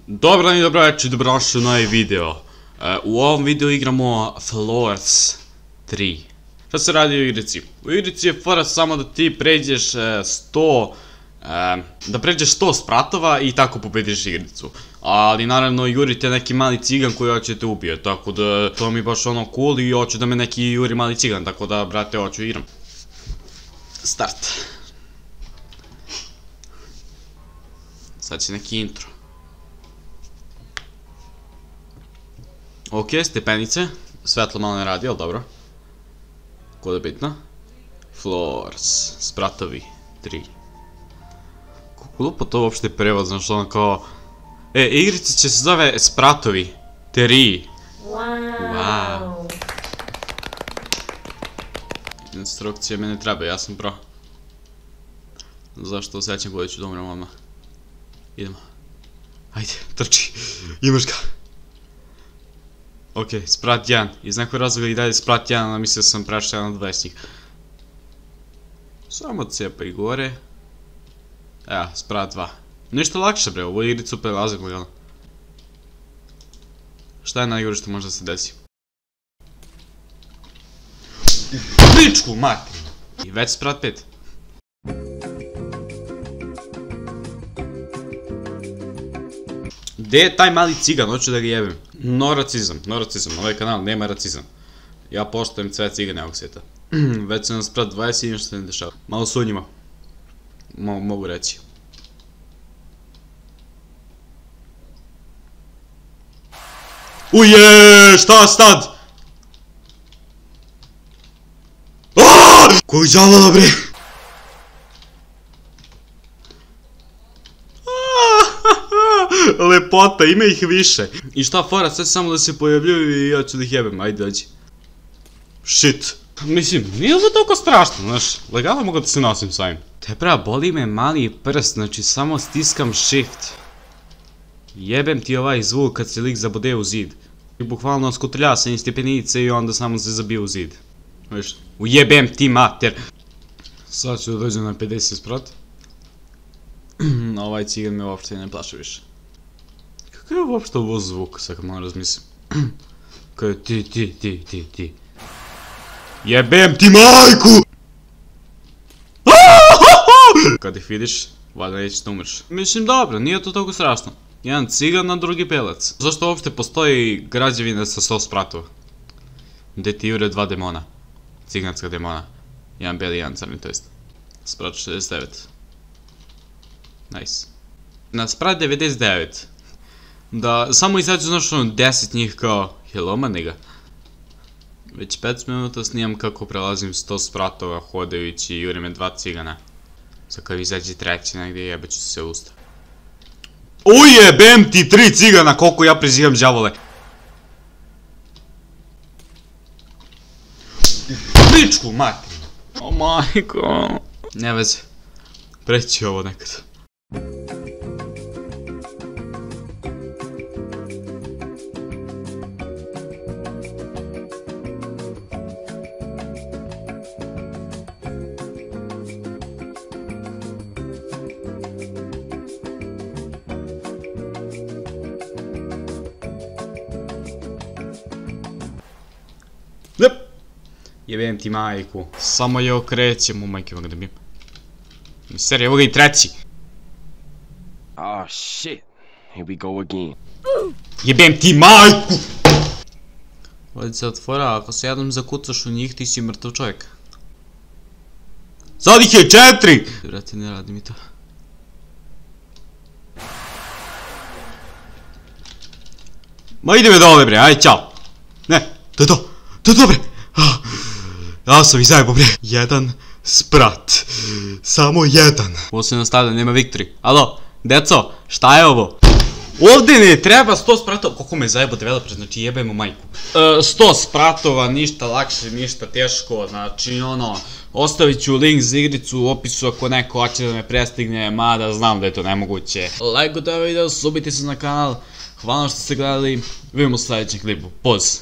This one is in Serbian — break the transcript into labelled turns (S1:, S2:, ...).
S1: Dobro dan i dobro večer, dobrodošli u novi video. U ovom videu igramo Floors 3. Šta se radi u igrici? U igrici je fora samo da ti pređeš 100 spratova i tako pobediš igricu. Ali naravno juri te neki mali cigan koji hoće te ubije, tako da to mi je baš ono cool i hoću da me neki juri mali cigan, tako da brate hoću igram. Start. Sad će neki intro. Ok, stepenice, svetlo malo ne radi, ali dobro. Kod je bitno. Floors, spratovi, 3. Kako glupo to uopšte prevod, znaš ono kao... igrica će se zove spratovi, 3. Wow. Instrukcije mene treba, ja sam pro. Zašto osjećam koji ću da umrem odmah. Idemo. Ajde, trči, imaš ga. Ok, sprat 1. Iz nekog razloga i dalje sprat 1, ali mislio sam prešao 1 od 20 njih. Samo cepaj gore. Evo, sprat 2. Ništa lakše bre, ovo igricu prelazim lagano. Šta je najgore što može da se desi? Pičku matri! I već sprat 5. Gde je taj mali cigan, hoću da ga jebem. No racizam, ovaj kanal nema racizam. Ja poštujem sve cigane ovog svijeta. Već sam nas sprat 20 i ništa se ne dešava. Malo su njima. Mogu reći. Uje, šta sad? Koji džavola bre? Lepota, ima ih više. I šta fora, sad samo da se pojavljuju i ja ću da ih jebem, ajde dođi. Shit. Mislim, nije ovo toliko strašno, znaš, legalno mogu da se nosim s ovim. Tebra, boli me mali prst, znači samo stiskam shift. Jebem ti ovaj zvuk kad se lik zabode u zid. I bukvalno skutrlja se iz stepenice i onda samo se zabije u zid. Viš, ujebem ti mater. Sad ću da dođem na 50 sprat. Ovaj cigan me uopšte ne plaše više. Kakav je uopšte ovo zvuk, sad kad malo razmislim. Kao je ti. Jebem ti majku! Kad ih vidiš, valjda nećeš da umreš. Mislim dobro, nije to toliko strašno. Jedan cigan na drugi pelac. Zašto uopšte postoji građevina sa 100 spratova? Gde ti jure 2 demona. Ciganska demona. Jedan beli, jedan crni, to jest. Sprat 69. Nice. Na sprat 99. Da samo izađu znaš ono 10 njih kao hello maniga. Već 5 minuta snimam kako prelazim 100 spratova hodajući i jure me 2 cigana. Sad kad izađe treći negdje jebaću se usta. Ujebem ti 3 cigana koliko ja prizivam džavole. Pičku matri. O majko. Ne veze. Preći ovo nekad. Jebem ti majku. Samo je okrećem u majke mogu da bijem. Seri, evo ga i treći.
S2: Oh shit. Here we go again.
S1: Jebem ti majku! Ovdje se otvora, ako se jednom zakucaš u njih ti si mrtav čovjek. Sad ih je 4! Vrati, ne radi mi to. Ma ide me dole bre, aj čao. Ne, to je to. To je to bre. Ja sam ih zajebo bre. Jedan sprat. Samo jedan. Ovo se nastavlja, nema victory. Alo, deco, šta je ovo? Ovdje ne treba 100 spratova. Koliko me zajebo developer, znači jebemo majku. 100 spratova, ništa lakše, ništa teško. Znači ono, ostavit ću link za igricu u opisu ako neko hoće da me prestigne. Mada znam da je to nemoguće. Lajkujte ovaj video, subite se na kanal. Hvala što ste gledali. Vidimo u sljedećem klipu. Poz.